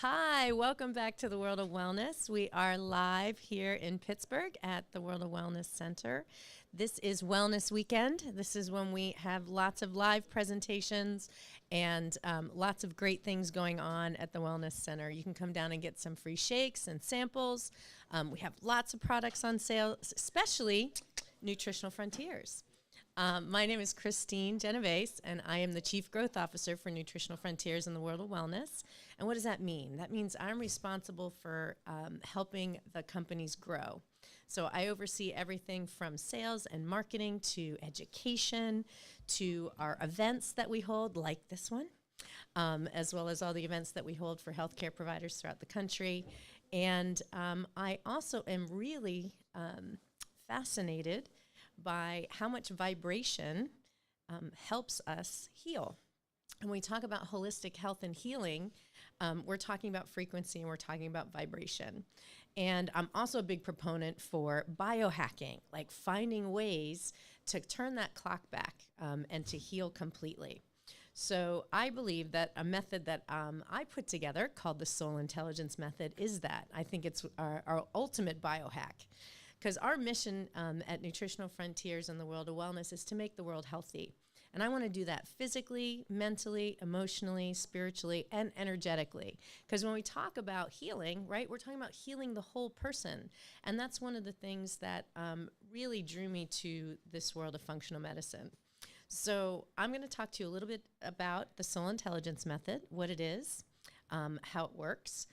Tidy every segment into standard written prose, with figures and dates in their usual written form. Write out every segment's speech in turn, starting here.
Hi, welcome back to the World of Wellness. We are live here in Pittsburgh at the World of Wellness Center. This is Wellness Weekend. This is when we have lots of live presentations and lots of great things going on at the Wellness Center. You can come down and get some free shakes and samples. We have lots of products on sale, especially Nutritional Frontiers. My name is Christine Genovese, and I am the Chief Growth Officer for Nutritional Frontiers in the World of Wellness. And what does that mean? That means I'm responsible for helping the companies grow. So I oversee everything from sales and marketing to education to our events that we hold, like this one, as well as all the events that we hold for healthcare providers throughout the country. And I also am really fascinated by how much vibration helps us heal. And when we talk about holistic health and healing, we're talking about frequency and we're talking about vibration. And I'm also a big proponent for biohacking, like finding ways to turn that clock back and to heal completely. So I believe that a method that I put together called the Soul Intelligence Method is that. I think it's our ultimate biohack. Because our mission at Nutritional Frontiers in the World of Wellness is to make the world healthy. And I want to do that physically, mentally, emotionally, spiritually, and energetically. Because when we talk about healing, right, we're talking about healing the whole person. And that's one of the things that really drew me to this world of functional medicine. So I'm going to talk to you a little bit about the Soul Intelligence Method, what it is, how it works.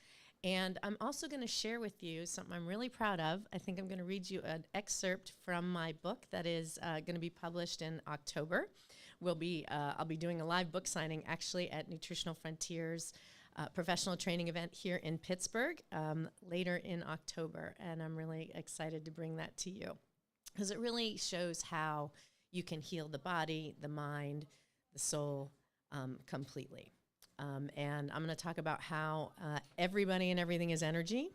And I'm also going to share with you something I'm really proud of. I think I'm going to read you an excerpt from my book that is going to be published in October. I'll be doing a live book signing actually at Nutritional Frontiers professional training event here in Pittsburgh later in October. And I'm really excited to bring that to you because it really shows how you can heal the body, the mind, the soul completely. And I'm going to talk about how everybody and everything is energy,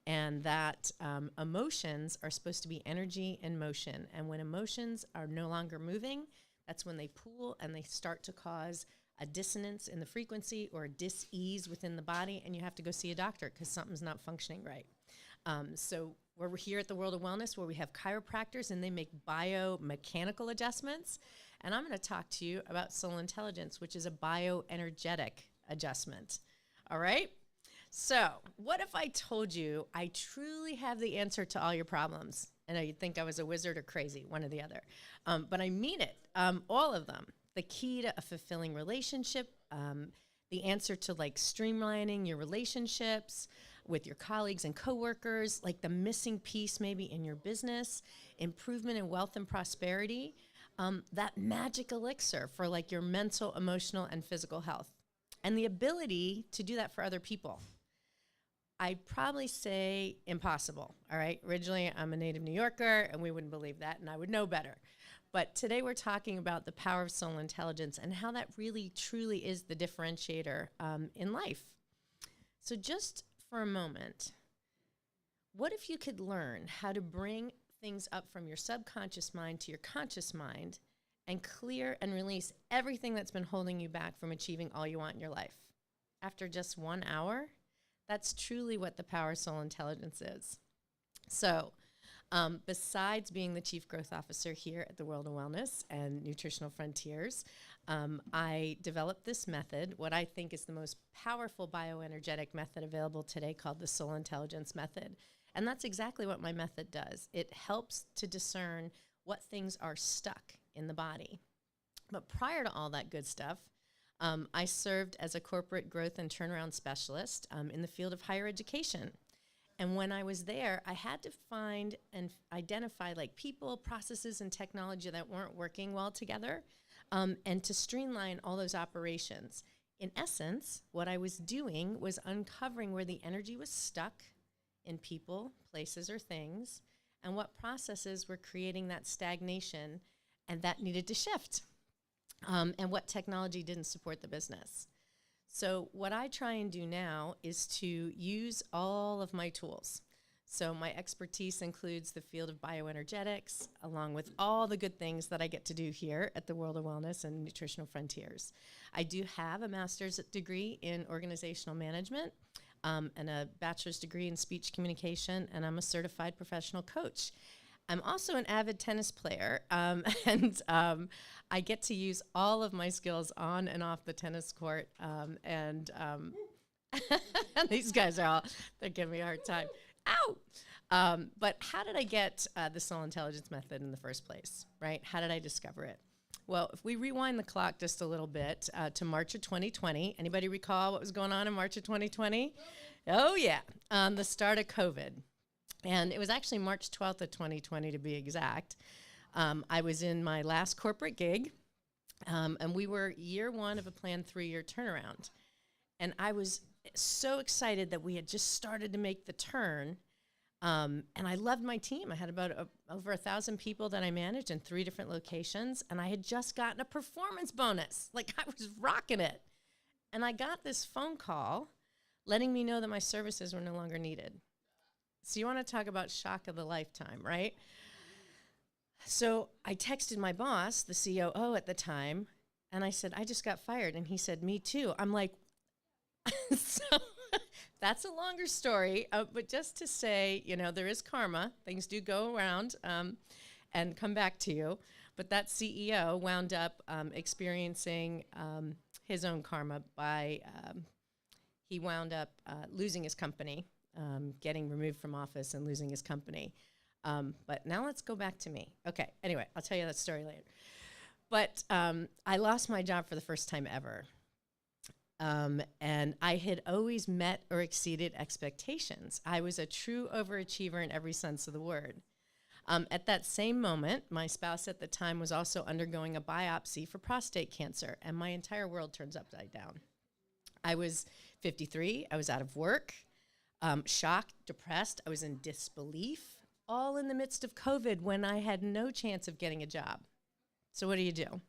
and that emotions are supposed to be energy in motion. And when emotions are no longer moving, that's when they pool and they start to cause a dissonance in the frequency or a dis-ease within the body, and you have to go see a doctor because something's not functioning right. So we're here at the World of Wellness where we have chiropractors and they make biomechanical adjustments. And I'm going to talk to you about soul intelligence, which is a bioenergetic adjustment. All right? So what if I told you I truly have the answer to all your problems? I know you'd think I was a wizard or crazy, one or the other. But I mean it, all of them. The key to a fulfilling relationship, the answer to like streamlining your relationships with your colleagues and coworkers, like the missing piece maybe in your business, improvement in wealth and prosperity, that magic elixir for like your mental, emotional, and physical health, and the ability to do that for other people. I'd probably say impossible, all right? Originally, I'm a native New Yorker, and we wouldn't believe that, and I would know better. But today we're talking about the power of soul intelligence and how that really, truly is the differentiator in life. So just for a moment, what if you could learn how to bring things up from your subconscious mind to your conscious mind and clear and release everything that's been holding you back from achieving all you want in your life after just 1 hour? That's truly what the power of soul intelligence is. So besides being the Chief Growth Officer here at the World of Wellness and Nutritional Frontiers, I developed this method, what I think is the most powerful bioenergetic method available today, called the Soul Intelligence Method. And that's exactly what my method does. It helps to discern what things are stuck in the body. But prior to all that good stuff, I served as a corporate growth and turnaround specialist in the field of higher education. And when I was there, I had to find and identify like people, processes, and technology that weren't working well together, and to streamline all those operations. In essence, what I was doing was uncovering where the energy was stuck in people, places, or things, and what processes were creating that stagnation and that needed to shift, and what technology didn't support the business. So what I try and do now is to use all of my tools. So my expertise includes the field of bioenergetics, along with all the good things that I get to do here at the World of Wellness and Nutritional Frontiers. I do have a master's degree in organizational management. and a bachelor's degree in speech communication, and I'm a certified professional coach. I'm also an avid tennis player, and I get to use all of my skills on and off the tennis court. And these guys they're giving me a hard time. Ow! But how did I get the soul intelligence method in the first place, right? How did I discover it? Well, if we rewind the clock just a little bit to March of 2020, anybody recall what was going on in March of 2020? Oh, yeah, the start of COVID. And it was actually March 12th of 2020 to be exact. I was in my last corporate gig, and we were year one of a planned 3-year turnaround. And I was so excited that we had just started to make the turn. And I loved my team. I had about over 1,000 people that I managed in 3 different locations, and I had just gotten a performance bonus. Like, I was rocking it. And I got this phone call letting me know that my services were no longer needed. So you want to talk about shock of the lifetime, right? So I texted my boss, the COO at the time, and I said, I just got fired. And he said, me too. I'm like, so that's a longer story, but just to say, there is karma. Things do go around and come back to you. But that CEO wound up experiencing his own karma by he wound up losing his company, getting removed from office and losing his company. But now let's go back to me. Okay, anyway, I'll tell you that story later. But I lost my job for the first time ever. And I had always met or exceeded expectations. I was a true overachiever in every sense of the word. At that same moment, my spouse at the time was also undergoing a biopsy for prostate cancer, and my entire world turns upside down. I was 53. I was out of work, shocked, depressed. I was in disbelief, all in the midst of COVID when I had no chance of getting a job. So what do?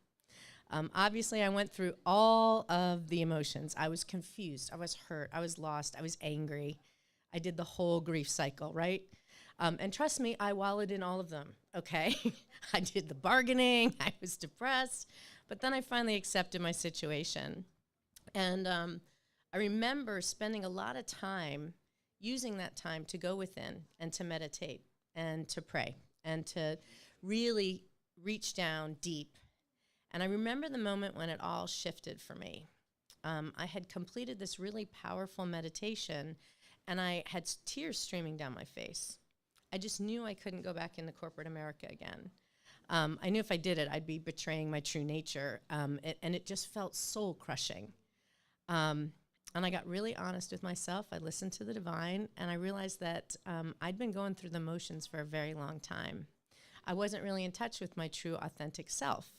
Obviously, I went through all of the emotions. I was confused. I was hurt. I was lost. I was angry. I did the whole grief cycle, right? And trust me, I wallowed in all of them, okay? I did the bargaining. I was depressed. But then I finally accepted my situation. And I remember spending a lot of time, using that time to go within and to meditate and to pray and to really reach down deep. And I remember the moment when it all shifted for me. I had completed this really powerful meditation, and I had tears streaming down my face. I just knew I couldn't go back into corporate America again. I knew if I did it, I'd be betraying my true nature, and it just felt soul-crushing. And I got really honest with myself. I listened to the divine, and I realized that I'd been going through the motions for a very long time. I wasn't really in touch with my true, authentic self.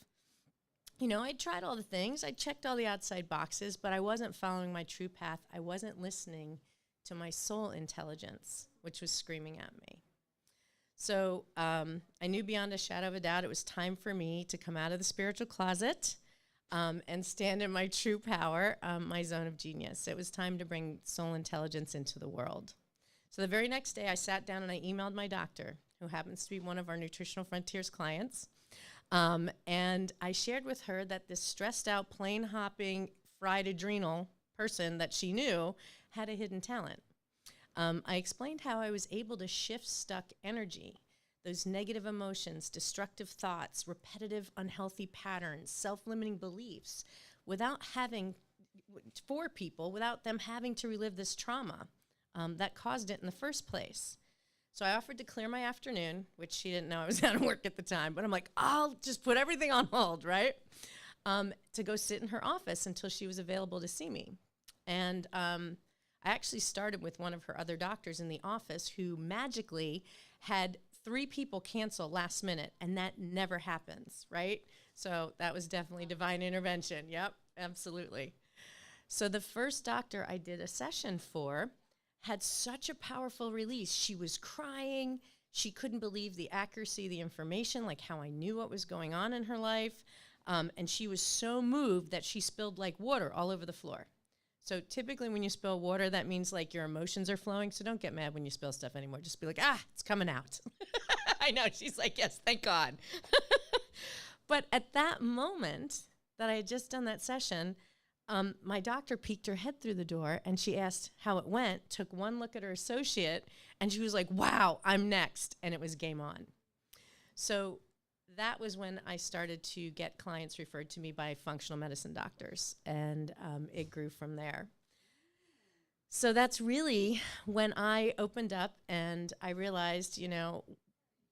I tried all the things. I checked all the outside boxes, but I wasn't following my true path. I wasn't listening to my soul intelligence, which was screaming at me. So I knew beyond a shadow of a doubt it was time for me to come out of the spiritual closet and stand in my true power, my zone of genius. It was time to bring soul intelligence into the world. So the very next day, I sat down and I emailed my doctor, who happens to be one of our Nutritional Frontiers clients. And I shared with her that this stressed out, plane hopping, fried adrenal person that she knew had a hidden talent. I explained how I was able to shift stuck energy, those negative emotions, destructive thoughts, repetitive, unhealthy patterns, self-limiting beliefs, without them having to relive this trauma that caused it in the first place. So I offered to clear my afternoon, which she didn't know I was out of work at the time, but I'm like, I'll just put everything on hold, right? To go sit in her office until she was available to see me. And I actually started with one of her other doctors in the office who magically had 3 people cancel last minute, and that never happens, right? So that was definitely divine intervention. Yep, absolutely. So the first doctor I did a session for had such a powerful release. She was crying. She couldn't believe the accuracy of the information, like how I knew what was going on in her life. And she was so moved that she spilled like water all over the floor. So typically when you spill water, that means like your emotions are flowing. So don't get mad when you spill stuff anymore. Just be like, it's coming out. I know. She's like, yes, thank God. But at that moment that I had just done that session, My doctor peeked her head through the door and she asked how it went, took one look at her associate, and she was like, wow, I'm next. And it was game on. So that was when I started to get clients referred to me by functional medicine doctors, and it grew from there. So that's really when I opened up and I realized,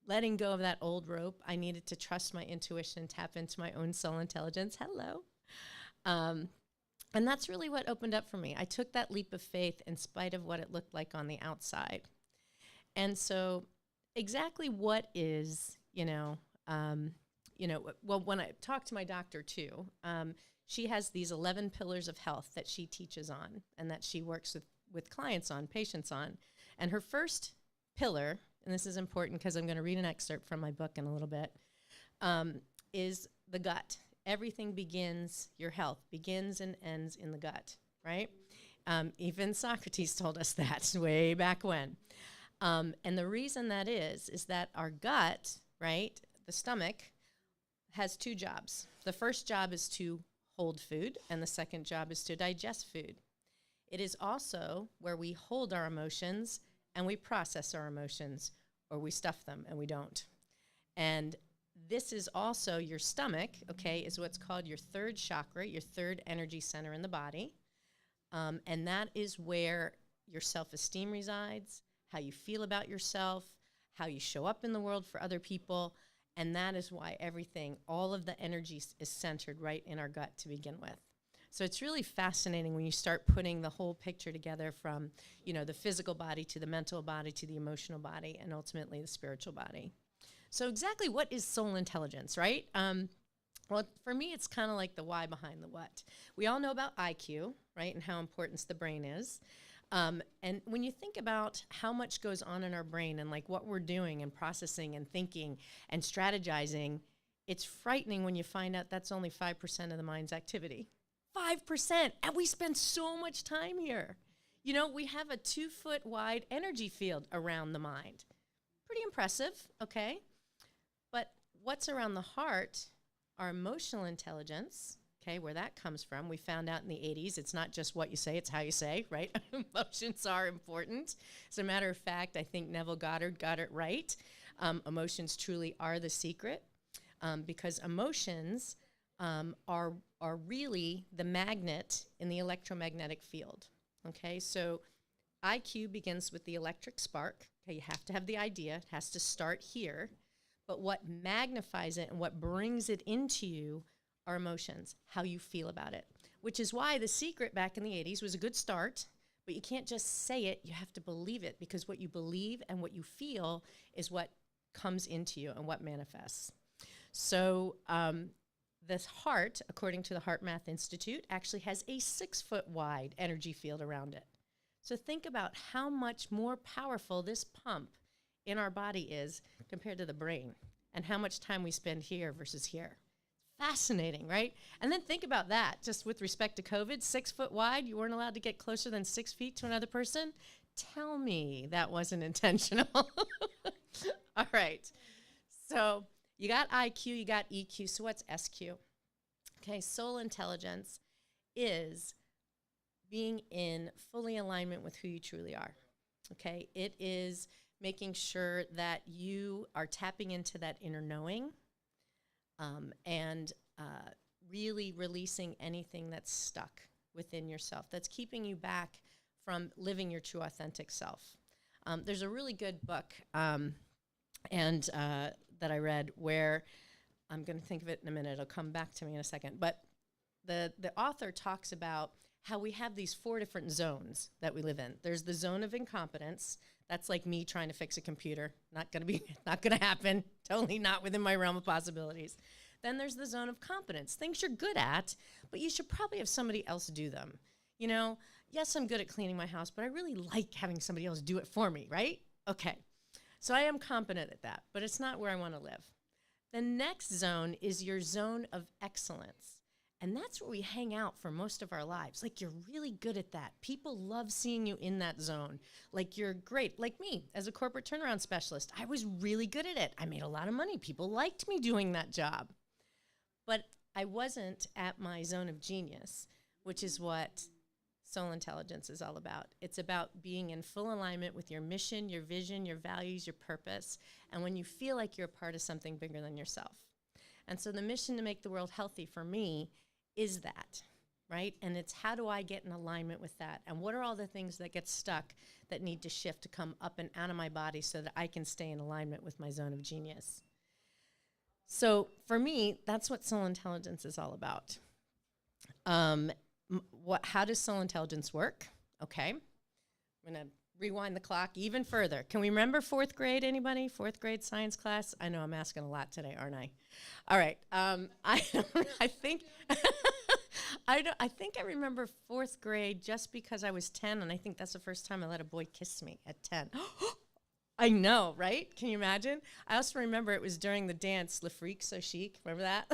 letting go of that old rope, I needed to trust my intuition, tap into my own soul intelligence. Hello. And that's really what opened up for me. I took that leap of faith in spite of what it looked like on the outside. And so exactly what is, well, when I talk to my doctor too, she has these 11 pillars of health that she teaches on and that she works with clients on, patients on. And her first pillar, and this is important because I'm going to read an excerpt from my book in a little bit, is the gut. Everything begins, your health begins and ends in the gut, right? Even Socrates told us that way back when. And the reason that is that our gut, right, the stomach, has two jobs. The first job is to hold food, and the second job is to digest food. It is also where we hold our emotions and we process our emotions, or we stuff them and we don't. And this is also your stomach, okay, is what's called your third chakra, your third energy center in the body. And that is where your self-esteem resides, how you feel about yourself, how you show up in the world for other people. And that is why everything, all of the energy is centered right in our gut to begin with. So it's really fascinating when you start putting the whole picture together from, the physical body to the mental body to the emotional body and ultimately the spiritual body. So exactly what is soul intelligence, right? Well, for me, it's kind of like the why behind the what. We all know about IQ, right, and how important the brain is. And when you think about how much goes on in our brain and like what we're doing and processing and thinking and strategizing, it's frightening when you find out that's only 5% of the mind's activity. 5%, and we spend so much time here. We have a 2-foot wide energy field around the mind. Pretty impressive, okay? But what's around the heart, our emotional intelligence, okay, where that comes from. We found out in the 80s, it's not just what you say, it's how you say, right? Emotions are important. As a matter of fact, I think Neville Goddard got it right. Emotions truly are the secret because emotions are really the magnet in the electromagnetic field, okay? So IQ begins with the electric spark. Okay, you have to have the idea. It has to start here. But what magnifies it and what brings it into you are emotions, how you feel about it, which is why The Secret back in the 80s was a good start, but you can't just say it. You have to believe it because what you believe and what you feel is what comes into you and what manifests. So this heart, according to the Heart Math Institute, actually has a 6-foot wide energy field around it. So think about how much more powerful this pump in our body is compared to the brain and how much time we spend here versus here. Fascinating, right? And then think about that, just with respect to COVID, 6 foot wide, you weren't allowed to get closer than 6 feet to another person. Tell me that wasn't intentional. All right. So you got IQ, you got EQ. So what's SQ? Okay, soul intelligence is being in fully alignment with who you truly are. Okay, it is making sure that you are tapping into that inner knowing and really releasing anything that's stuck within yourself, that's keeping you back from living your true authentic self. There's a really good book and that I read where, I'm going to think of it in a minute, it'll come back to me in a second, but the author talks about how we have these 4 different zones that we live in. There's the zone of incompetence. That's like me trying to fix a computer. Not going to happen. Totally not within my realm of possibilities. Then there's the zone of competence, things you're good at, but you should probably have somebody else do them. Yes, I'm good at cleaning my house, but I really like having somebody else do it for me, right? Okay. So I am competent at that, but it's not where I want to live. The next zone is your zone of excellence. And that's where we hang out for most of our lives. Like, you're really good at that. People love seeing you in that zone. Like, you're great. Like me, as a corporate turnaround specialist, I was really good at it. I made a lot of money. People liked me doing that job. But I wasn't at my zone of genius, which is what soul intelligence is all about. It's about being in full alignment with your mission, your vision, your values, your purpose, and when you feel like you're a part of something bigger than yourself. And so the mission to make the world healthy for me is that, right? And it's how do I get in alignment with that? And what are all the things that get stuck that need to shift to come up and out of my body so that I can stay in alignment with my zone of genius? So for me, that's what soul intelligence is all about. How does soul intelligence work? Okay. I'm going to rewind the clock even further. Can we remember fourth grade, anybody? Fourth grade science class? I know I'm asking a lot today, aren't I? All right. I think I think I remember fourth grade just because I was 10, and I think that's the first time I let a boy kiss me at 10. I know, right? Can you imagine? I also remember it was during the dance, Le Freak So Chic. Remember that?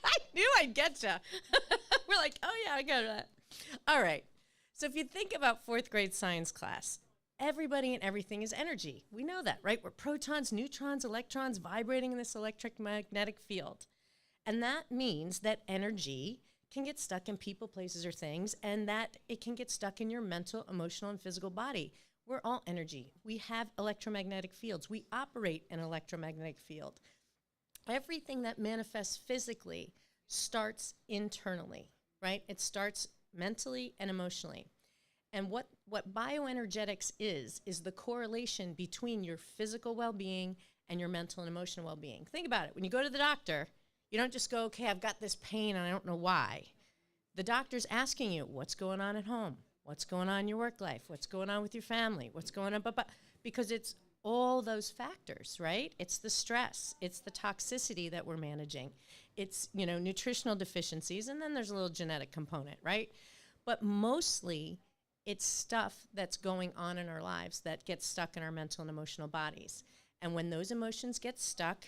I knew I'd get you. We're like, oh yeah, I got that. All right. So if you think about fourth grade science class, everybody and everything is energy. We know that, right? We're protons, neutrons, electrons vibrating in this electromagnetic field. And that means that energy can get stuck in people, places, or things, and that it can get stuck in your mental, emotional, and physical body. We're all energy. We have electromagnetic fields. We operate in an electromagnetic field. Everything that manifests physically starts internally, right? It starts mentally and emotionally. And what bioenergetics is the correlation between your physical well-being and your mental and emotional well-being. Think about it. When you go to the doctor, you don't just go, okay, I've got this pain and I don't know why. The doctor's asking you, what's going on at home? What's going on in your work life? What's going on with your family? What's going on? Because it's all those factors, right? It's the stress. It's the toxicity that we're managing. It's, nutritional deficiencies, and then there's a little genetic component, right? But mostly it's stuff that's going on in our lives that gets stuck in our mental and emotional bodies. And when those emotions get stuck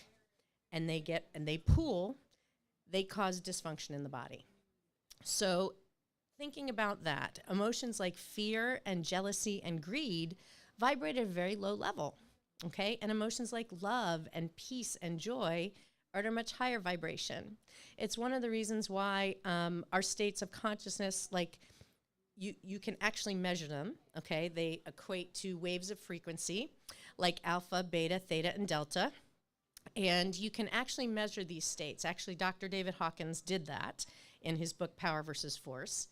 and they pool, they cause dysfunction in the body. So thinking about that, emotions like fear and jealousy and greed vibrate at a very low level, okay? And emotions like love and peace and joy are at a much higher vibration. It's one of the reasons why our states of consciousness, like you can actually measure them, okay? They equate to waves of frequency, like alpha, beta, theta, and delta. And you can actually measure these states. Actually, Dr. David Hawkins did that in his book, Power versus Force.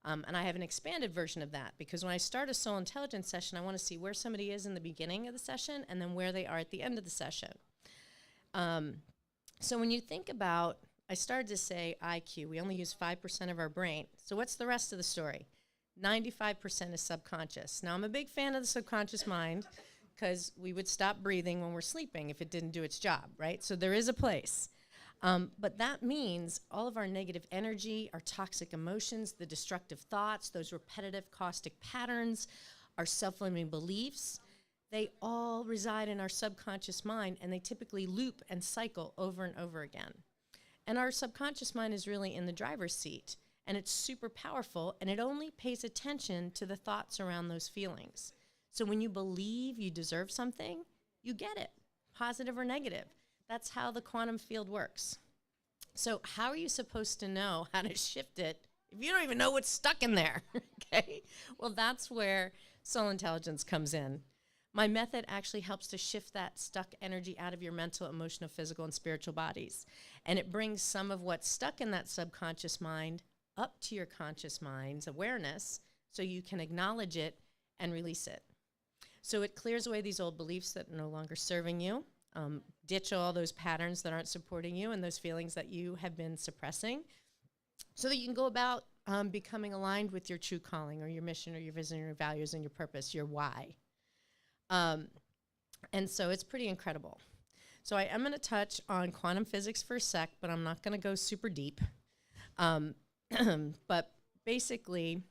And I have an expanded version of that because when I start a soul intelligence session, I want to see where somebody is in the beginning of the session and then where they are at the end of the session. So when you think about, I started to say IQ, we only use 5% of our brain. So what's the rest of the story? 95% is subconscious. Now, I'm a big fan of the subconscious mind because we would stop breathing when we're sleeping if it didn't do its job, right? So there is a place. But that means all of our negative energy, our toxic emotions, the destructive thoughts, those repetitive caustic patterns, our self-limiting beliefs, they all reside in our subconscious mind, and they typically loop and cycle over and over again. And our subconscious mind is really in the driver's seat, and it's super powerful, and it only pays attention to the thoughts around those feelings. So when you believe you deserve something, you get it, positive or negative. That's how the quantum field works. So how are you supposed to know how to shift it if you don't even know what's stuck in there? Okay? Well, that's where soul intelligence comes in. My method actually helps to shift that stuck energy out of your mental, emotional, physical, and spiritual bodies. And it brings some of what's stuck in that subconscious mind up to your conscious mind's awareness so you can acknowledge it and release it. So it clears away these old beliefs that are no longer serving you. Ditch all those patterns that aren't supporting you and those feelings that you have been suppressing so that you can go about becoming aligned with your true calling or your mission or your vision or your values and your purpose, your why. And so it's pretty incredible. So I am going to touch on quantum physics for a sec, but I'm not going to go super deep. But basically,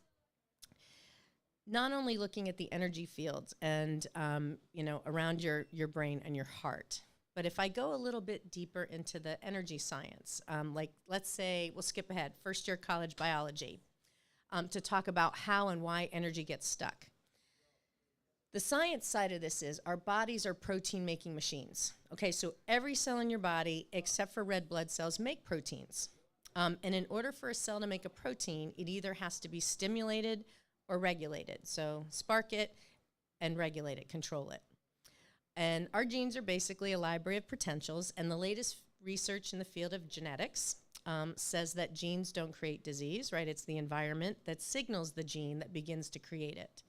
not only looking at the energy fields and, around your brain and your heart, but if I go a little bit deeper into the energy science, like let's say we'll skip ahead, first year college biology, to talk about how and why energy gets stuck. The science side of this is our bodies are protein-making machines. Okay, so every cell in your body, except for red blood cells, make proteins. And in order for a cell to make a protein, it either has to be stimulated or regulated. So spark it and regulate it, control it. And our genes are basically a library of potentials, and the latest research in the field of genetics says that genes don't create disease, right? It's the environment that signals the gene that begins to create it.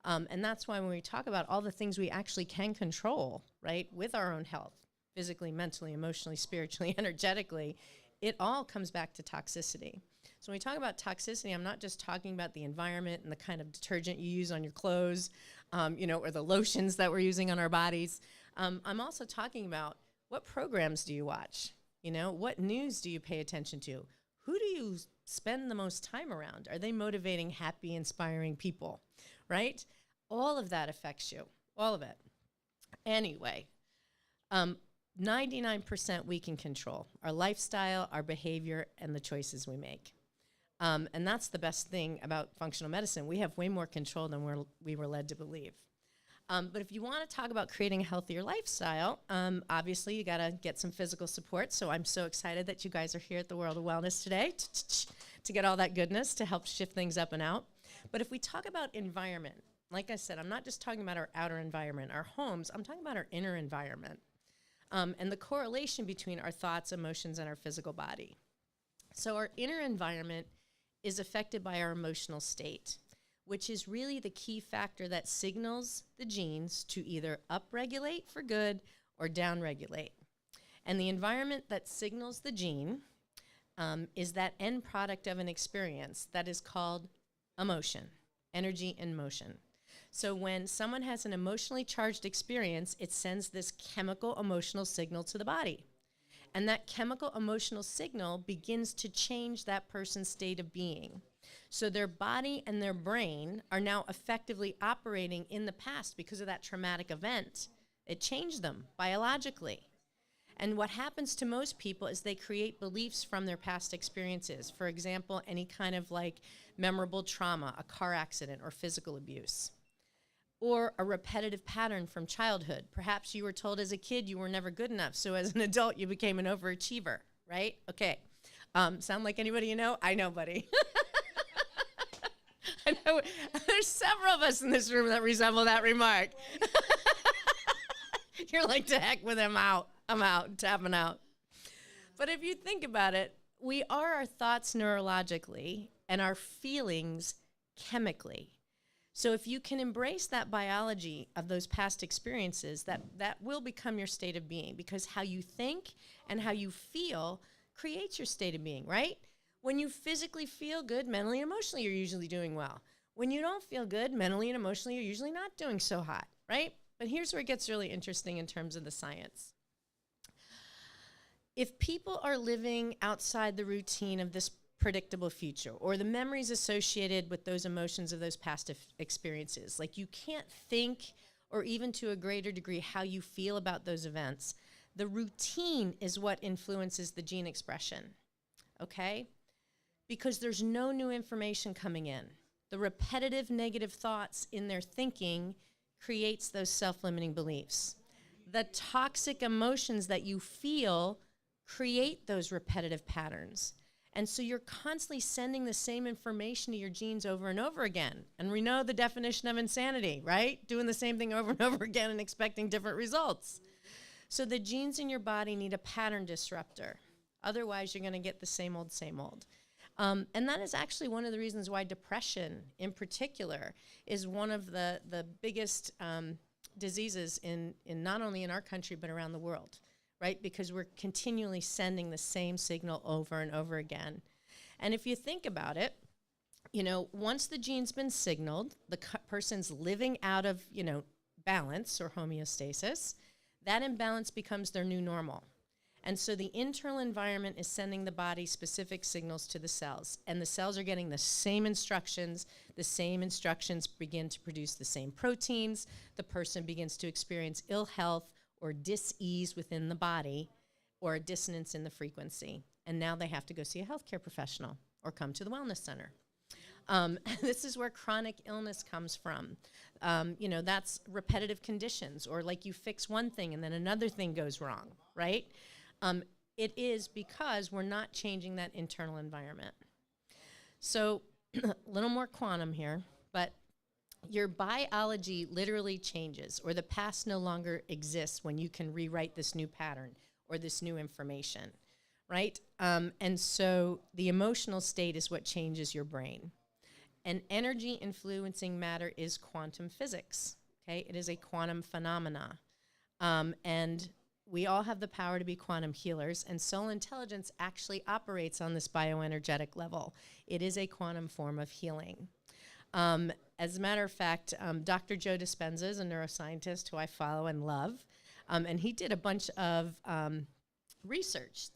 And that's why when we talk about all the things we actually can control, right, with our own health, physically, mentally, emotionally, spiritually, energetically, it all comes back to toxicity. So when we talk about toxicity, I'm not just talking about the environment and the kind of detergent you use on your clothes, or the lotions that we're using on our bodies. I'm also talking about what programs do you watch? What news do you pay attention to? Who do you spend the most time around? Are they motivating, happy, inspiring people, right? All of that affects you, all of it. Anyway, 99% we can control our lifestyle, our behavior, and the choices we make. And that's the best thing about functional medicine. We have way more control than we were led to believe. But if you want to talk about creating a healthier lifestyle, obviously you got to get some physical support. So I'm so excited that you guys are here at the World of Wellness today to get all that goodness to help shift things up and out. But if we talk about environment, like I said, I'm not just talking about our outer environment, our homes. I'm talking about our inner environment and the correlation between our thoughts, emotions, and our physical body. So our inner environment is affected by our emotional state, which is really the key factor that signals the genes to either upregulate for good or downregulate. And the environment that signals the gene is that end product of an experience that is called emotion, energy in motion. So when someone has an emotionally charged experience, it sends this chemical emotional signal to the body. And that chemical emotional signal begins to change that person's state of being. So their body and their brain are now effectively operating in the past because of that traumatic event. It changed them biologically. And what happens to most people is they create beliefs from their past experiences. For example, any kind of memorable trauma, a car accident, or physical abuse. Or a repetitive pattern from childhood. Perhaps you were told as a kid you were never good enough, so as an adult you became an overachiever, right? Okay. Sound like anybody you know? I know, buddy. I know there's several of us in this room that resemble that remark. You're like, to heck with him, out. I'm out, tapping out. But if you think about it, we are our thoughts neurologically and our feelings chemically. So if you can embrace that biology of those past experiences, that will become your state of being, because how you think and how you feel creates your state of being, right? When you physically feel good, mentally and emotionally, you're usually doing well. When you don't feel good, mentally and emotionally, you're usually not doing so hot, right? But here's where it gets really interesting in terms of the science. If people are living outside the routine of this predictable future, or the memories associated with those emotions of those past experiences, like you can't think, or even to a greater degree, how you feel about those events, the routine is what influences the gene expression, okay? Because there's no new information coming in. The repetitive negative thoughts in their thinking creates those self-limiting beliefs. The toxic emotions that you feel create those repetitive patterns. And so you're constantly sending the same information to your genes over and over again. And we know the definition of insanity, right? Doing the same thing over and over again and expecting different results. So the genes in your body need a pattern disruptor. Otherwise, you're going to get the same old, same old. And that is actually one of the reasons why depression, in particular, is one of the biggest diseases in not only in our country, but around the world. Right? Because we're continually sending the same signal over and over again. And if you think about it, once the gene's been signaled, the person's living out of, balance or homeostasis, that imbalance becomes their new normal. And so the internal environment is sending the body specific signals to the cells. And the cells are getting the same instructions. The same instructions begin to produce the same proteins. The person begins to experience ill health or dis-ease within the body, or a dissonance in the frequency. And now they have to go see a healthcare professional or come to the wellness center. This is where chronic illness comes from. That's repetitive conditions, or like you fix one thing and then another thing goes wrong, right? it is because we're not changing that internal environment. So a little more quantum here, but your biology literally changes, or the past no longer exists when you can rewrite this new pattern or this new information, right? And so the emotional state is what changes your brain. And energy influencing matter is quantum physics, okay? It is a quantum phenomena. And we all have the power to be quantum healers, and soul intelligence actually operates on this bioenergetic level. It is a quantum form of healing. As a matter of fact, Dr. Joe Dispenza is a neuroscientist who I follow and love, and he did a bunch of research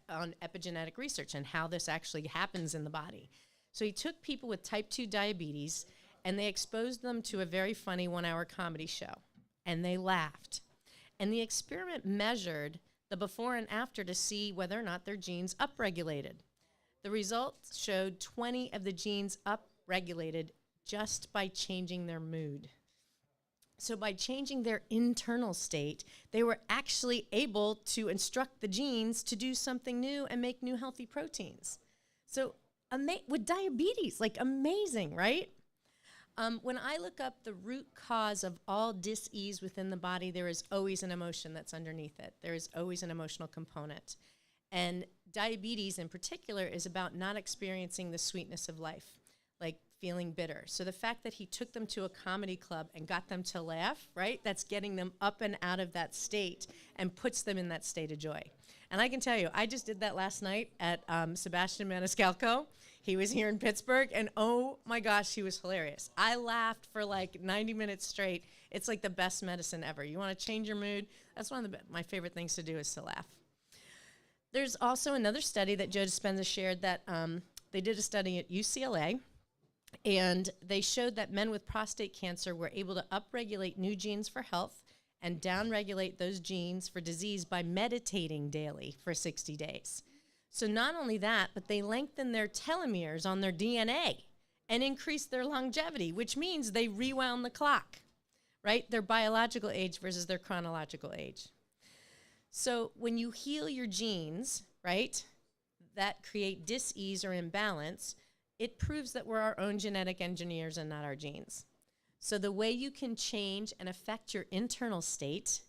on epigenetic research and how this actually happens in the body. So he took people with type 2 diabetes, and they exposed them to a very funny 1-hour comedy show, and they laughed. And the experiment measured the before and after to see whether or not their genes upregulated. The results showed 20 of the genes upregulated just by changing their mood. So by changing their internal state, they were actually able to instruct the genes to do something new and make new healthy proteins. So with diabetes, like amazing, right? When I look up the root cause of all dis-ease within the body, there is always an emotion that's underneath it. There is always an emotional component. And diabetes in particular is about not experiencing the sweetness of life, like feeling bitter. So the fact that he took them to a comedy club and got them to laugh, right, that's getting them up and out of that state and puts them in that state of joy. And I can tell you, I just did that last night at Sebastian Maniscalco. He was here in Pittsburgh, and oh my gosh, he was hilarious. I laughed for like 90 minutes straight. It's like the best medicine ever. You want to change your mood? That's one of my favorite things to do is to laugh. There's also another study that Joe Dispenza shared that they did a study at UCLA, and they showed that men with prostate cancer were able to upregulate new genes for health and downregulate those genes for disease by meditating daily for 60 days. So not only that, but they lengthened their telomeres on their DNA and increased their longevity, which means they rewound the clock, right? Their biological age versus their chronological age. So when you heal your genes, right, that create dis-ease or imbalance, it proves that we're our own genetic engineers and not our genes. So the way you can change and affect your internal state,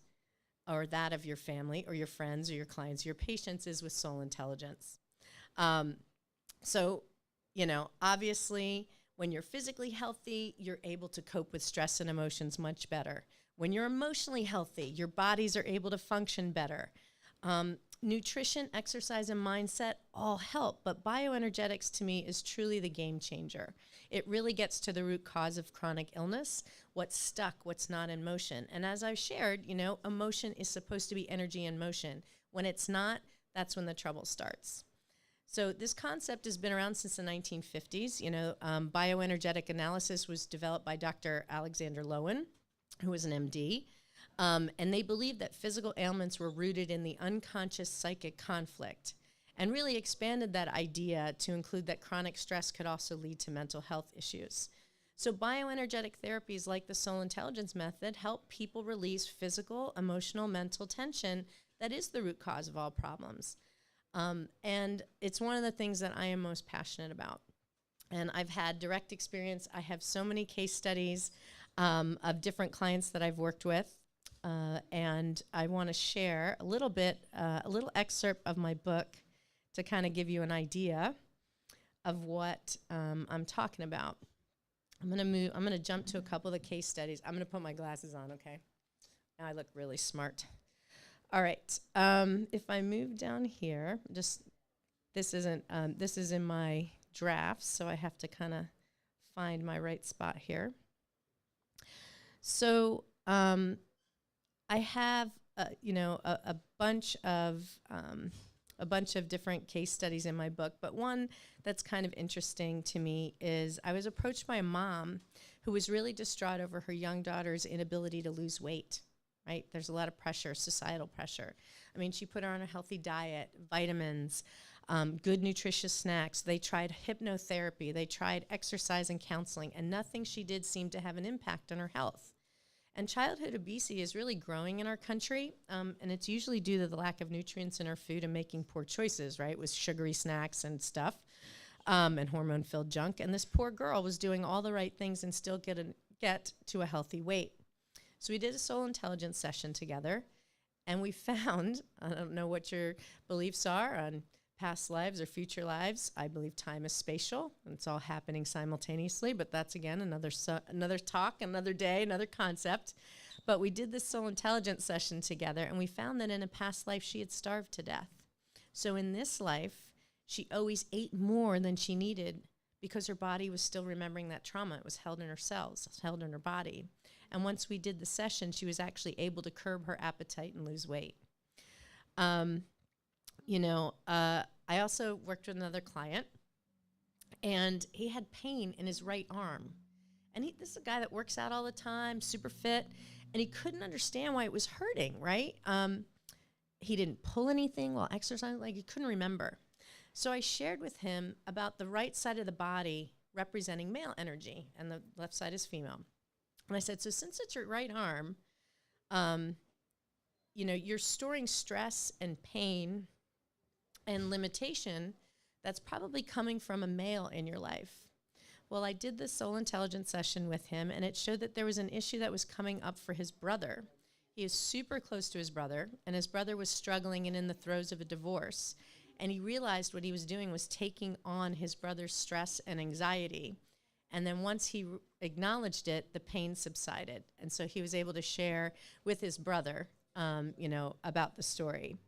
or that of your family or your friends or your clients, your patients, is with soul intelligence. So, obviously, when you're physically healthy, you're able to cope with stress and emotions much better. When you're emotionally healthy, your bodies are able to function better. Nutrition, exercise, and mindset all help, but bioenergetics to me is truly the game changer. It really gets to the root cause of chronic illness, what's stuck, what's not in motion. And as I've shared, emotion is supposed to be energy in motion. When it's not, that's when the trouble starts. So this concept has been around since the 1950s. Bioenergetic analysis was developed by Dr. Alexander Lowen, who was an MD. And they believed that physical ailments were rooted in the unconscious psychic conflict, and really expanded that idea to include that chronic stress could also lead to mental health issues. So bioenergetic therapies like the soul intelligence method help people release physical, emotional, mental tension that is the root cause of all problems. And it's one of the things that I am most passionate about. And I've had direct experience. I have so many case studies of different clients that I've worked with. And I want to share a little excerpt of my book to kind of give you an idea of what I'm talking about. I'm going to jump to a couple of the case studies. I'm going to put my glasses on, okay? Now I look really smart. All right. If I move down here, this is in my drafts, so I have to kind of find my right spot here. So, I have, a bunch of different case studies in my book, but one that's kind of interesting to me is I was approached by a mom who was really distraught over her young daughter's inability to lose weight, right? There's a lot of pressure, societal pressure. I mean, she put her on a healthy diet, vitamins, good nutritious snacks. They tried hypnotherapy. They tried exercise and counseling, and nothing she did seemed to have an impact on her health. And childhood obesity is really growing in our country, and it's usually due to the lack of nutrients in our food and making poor choices, right, with sugary snacks and stuff, and hormone-filled junk. And this poor girl was doing all the right things and still get to a healthy weight. So we did a soul intelligence session together, and we found, I don't know what your beliefs are on past lives or future lives. I believe time is spatial, and it's all happening simultaneously, but that's, again, another talk, another day, another concept. But we did this soul intelligence session together, and we found that in a past life, she had starved to death. So in this life, she always ate more than she needed because her body was still remembering that trauma. It was held in her cells, it was held in her body. And once we did the session, she was actually able to curb her appetite and lose weight. I also worked with another client, and he had pain in his right arm. And this is a guy that works out all the time, super fit, and he couldn't understand why it was hurting, right? He didn't pull anything while exercising, like he couldn't remember. So I shared with him about the right side of the body representing male energy, and the left side is female. And I said, so since it's your right arm, you're storing stress and pain and limitation that's probably coming from a male in your life. Well, I did this soul intelligence session with him, and it showed that there was an issue that was coming up for his brother. He is super close to his brother, and his brother was struggling and in the throes of a divorce. And he realized what he was doing was taking on his brother's stress and anxiety. And then once he acknowledged it, the pain subsided. And so he was able to share with his brother, about the story.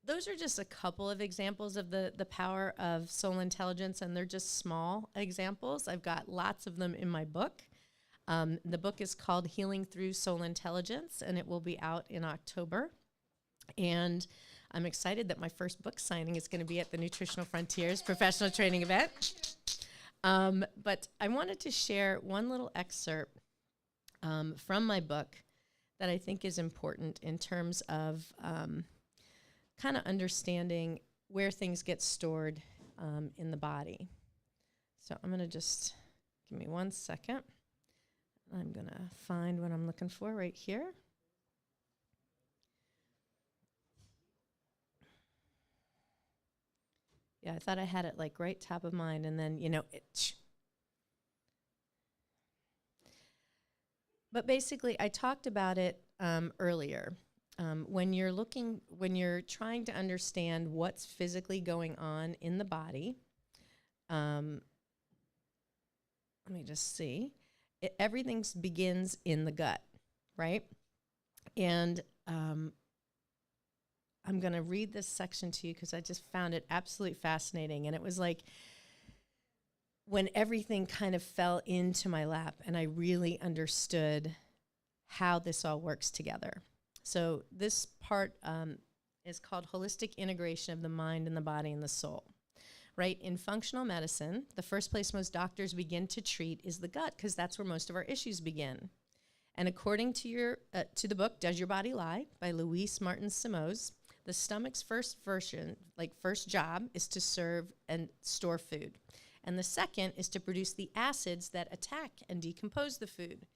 Those are just a couple of examples of the power of soul intelligence, and they're just small examples. I've got lots of them in my book. The book is called Healing Through Soul Intelligence, and it will be out in October. And I'm excited that my first book signing is going to be at the Nutritional Frontiers professional training event. But I wanted to share one little excerpt from my book that I think is important in terms of kind of understanding where things get stored in the body. So I'm going to just, give me 1 second. I'm going to find what I'm looking for right here. Yeah, I thought I had it like right top of mind, and then, But basically, I talked about it earlier. When you're trying to understand what's physically going on in the body, let me just see. Everything begins in the gut, right? And I'm going to read this section to you because I just found it absolutely fascinating. And it was like when everything kind of fell into my lap and I really understood how this all works together. So this part is called holistic integration of the mind and the body and the soul, right? In functional medicine, the first place most doctors begin to treat is the gut because that's where most of our issues begin. And according to the book, Does Your Body Lie? By Louise Martin Simoes, the stomach's first job is to serve and store food. And the second is to produce the acids that attack and decompose the food.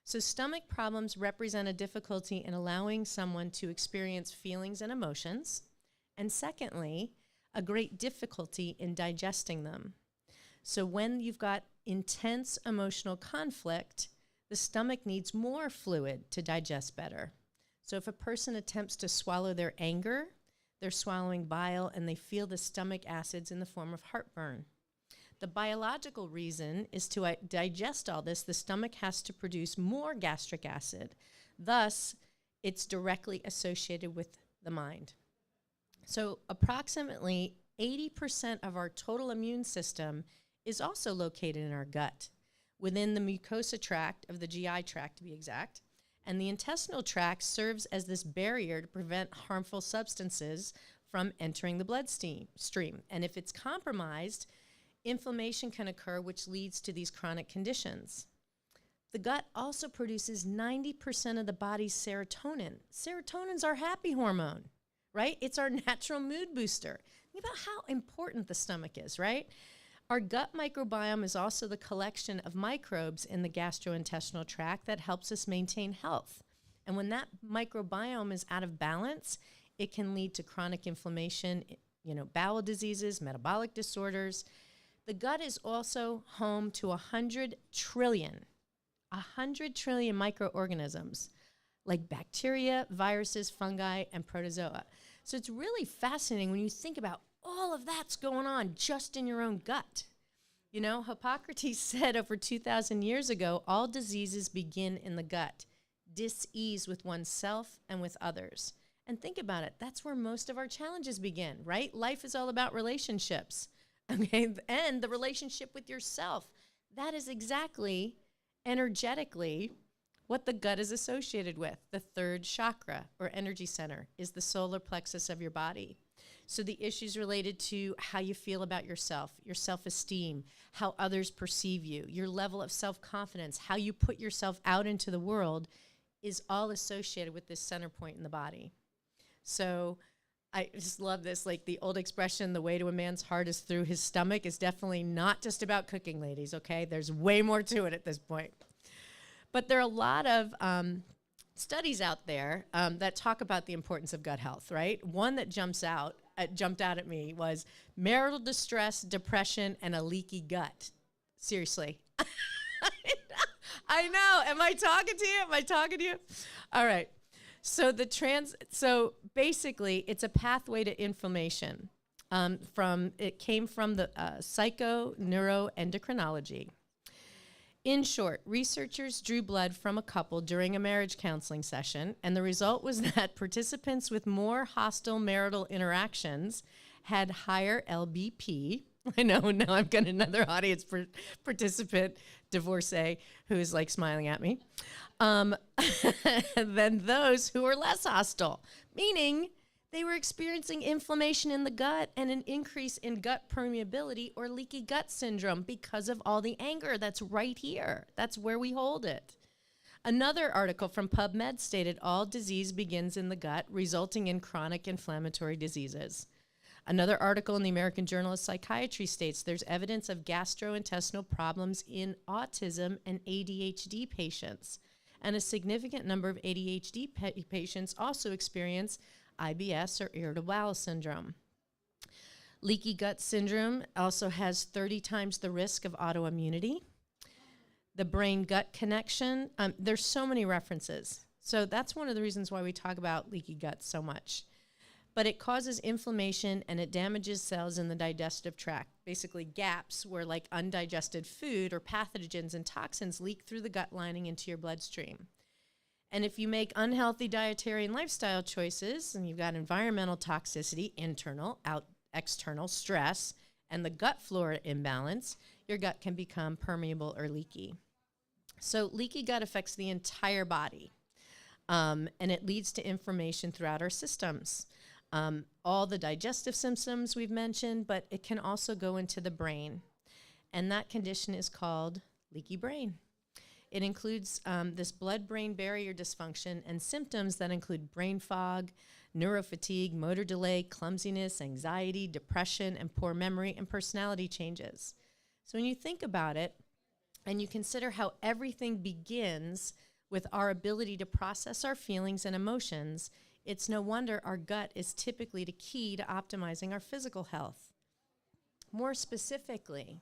So stomach problems represent a difficulty in allowing someone to experience feelings and emotions. And secondly, a great difficulty in digesting them. So when you've got intense emotional conflict, the stomach needs more fluid to digest better. So if a person attempts to swallow their anger, they're swallowing bile and they feel the stomach acids in the form of heartburn. The biological reason is to digest all this, the stomach has to produce more gastric acid. Thus, it's directly associated with the mind. So approximately 80% of our total immune system is also located in our gut, within the mucosa tract of the GI tract to be exact. And the intestinal tract serves as this barrier to prevent harmful substances from entering the bloodstream. And if it's compromised, inflammation can occur, which leads to these chronic conditions. The gut also produces 90% of the body's serotonin. Serotonin's our happy hormone, right? It's our natural mood booster. Think about how important the stomach is, right? Our gut microbiome is also the collection of microbes in the gastrointestinal tract that helps us maintain health. And when that microbiome is out of balance, it can lead to chronic inflammation, bowel diseases, metabolic disorders. The gut is also home to 100 trillion microorganisms like bacteria, viruses, fungi, and protozoa. So it's really fascinating when you think about all of that's going on just in your own gut. Hippocrates said over 2,000 years ago, all diseases begin in the gut, dis-ease with oneself and with others. And think about it, that's where most of our challenges begin, right? Life is all about relationships, okay? And the relationship with yourself. That is exactly, energetically, what the gut is associated with. The third chakra, or energy center, is the solar plexus of your body. So the issues related to how you feel about yourself, your self-esteem, how others perceive you, your level of self-confidence, how you put yourself out into the world is all associated with this center point in the body. So I just love this, like the old expression, the way to a man's heart is through his stomach, is definitely not just about cooking, ladies, okay? There's way more to it at this point. But there are a lot of studies out there that talk about the importance of gut health, right? One that jumped out at me was marital distress, depression, and a leaky gut. Seriously. I know. Am I talking to you? All right. So basically, it's a pathway to inflammation. It came from the psychoneuroendocrinology. In short, researchers drew blood from a couple during a marriage counseling session, and the result was that participants with more hostile marital interactions had higher LBP. I know, now I've got another audience participant, divorcee, who's like smiling at me, than those who were less hostile, meaning they were experiencing inflammation in the gut and an increase in gut permeability or leaky gut syndrome because of all the anger that's right here. That's where we hold it. Another article from PubMed stated all disease begins in the gut, resulting in chronic inflammatory diseases. Another article in the American Journal of Psychiatry states there's evidence of gastrointestinal problems in autism and ADHD patients. And a significant number of ADHD patients also experience IBS or irritable bowel syndrome. Leaky gut syndrome also has 30 times the risk of autoimmunity. The brain-gut connection, there's so many references. So that's one of the reasons why we talk about leaky gut so much. But it causes inflammation and it damages cells in the digestive tract, basically gaps where like undigested food or pathogens and toxins leak through the gut lining into your bloodstream. And if you make unhealthy dietary and lifestyle choices, and you've got environmental toxicity, internal, external stress, and the gut flora imbalance, your gut can become permeable or leaky. So leaky gut affects the entire body, and it leads to inflammation throughout our systems. All the digestive symptoms we've mentioned, but it can also go into the brain. And that condition is called leaky brain. It includes this blood-brain barrier dysfunction and symptoms that include brain fog, neurofatigue, motor delay, clumsiness, anxiety, depression, and poor memory and personality changes. So when you think about it and you consider how everything begins with our ability to process our feelings and emotions, it's no wonder our gut is typically the key to optimizing our physical health. More specifically,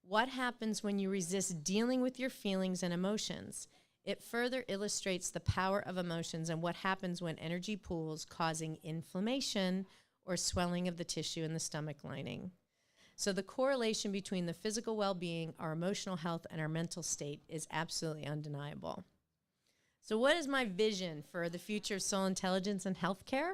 what happens when you resist dealing with your feelings and emotions? It further illustrates the power of emotions and what happens when energy pools, causing inflammation or swelling of the tissue in the stomach lining. So the correlation between the physical well-being, our emotional health, and our mental state is absolutely undeniable. So what is my vision for the future of soul intelligence and healthcare?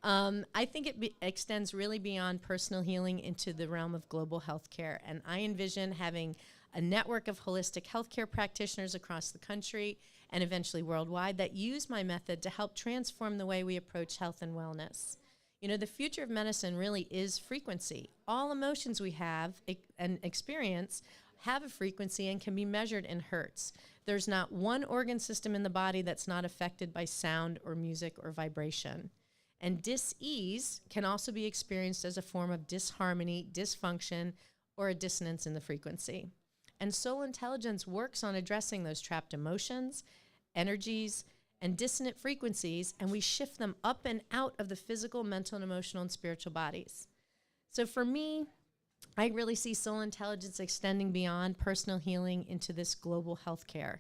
I think it extends really beyond personal healing into the realm of global healthcare. And I envision having a network of holistic healthcare practitioners across the country and eventually worldwide that use my method to help transform the way we approach health and wellness. You know, the future of medicine really is frequency. All emotions we have and experience have a frequency and can be measured in hertz. There's not one organ system in the body that's not affected by sound or music or vibration. And dis-ease can also be experienced as a form of disharmony, dysfunction, or a dissonance in the frequency. And soul intelligence works on addressing those trapped emotions, energies, and dissonant frequencies, and we shift them up and out of the physical, mental, and emotional and spiritual bodies. So for me, I really see soul intelligence extending beyond personal healing into this global healthcare.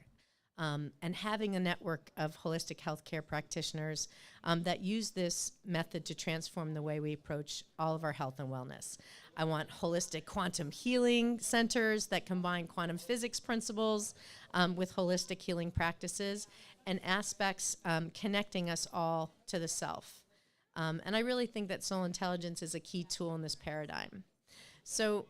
And having a network of holistic healthcare practitioners that use this method to transform the way we approach all of our health and wellness. I want holistic quantum healing centers that combine quantum physics principles with holistic healing practices and aspects connecting us all to the self. And I really think that soul intelligence is a key tool in this paradigm. So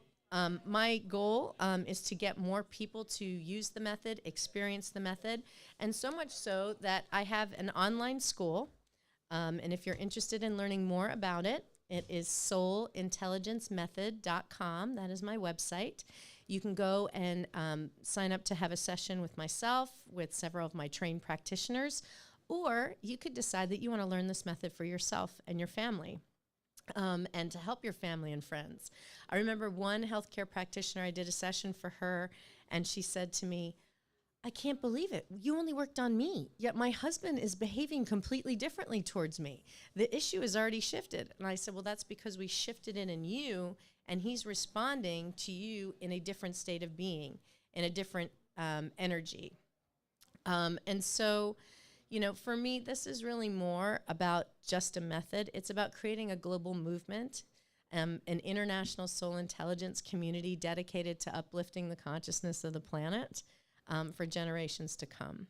my goal is to get more people to use the method, experience the method, and so much so that I have an online school. And if you're interested in learning more about it, it is soulintelligencemethod.com. That is my website. You can go and sign up to have a session with myself, with several of my trained practitioners, or you could decide that you want to learn this method for yourself and your family. And to help your family and friends. I remember one healthcare practitioner, I did a session for her, and she said to me, I can't believe it. You only worked on me, yet my husband is behaving completely differently towards me. The issue has already shifted. And I said, well, that's because we shifted it in you, and he's responding to you in a different state of being, in a different energy. And so, you know, for me, this is really more about just a method. It's about creating a global movement, an international soul intelligence community dedicated to uplifting the consciousness of the planet for generations to come.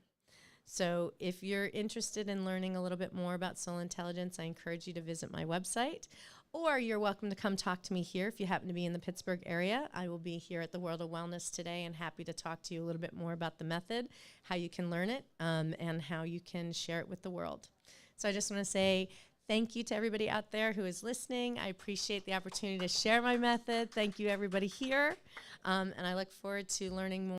So if you're interested in learning a little bit more about soul intelligence, I encourage you to visit my website. Or you're welcome to come talk to me here if you happen to be in the Pittsburgh area. I will be here at the World of Wellness today and happy to talk to you a little bit more about the method, how you can learn it, and how you can share it with the world. So I just want to say thank you to everybody out there who is listening. I appreciate the opportunity to share my method. Thank you, everybody here. And I look forward to learning more.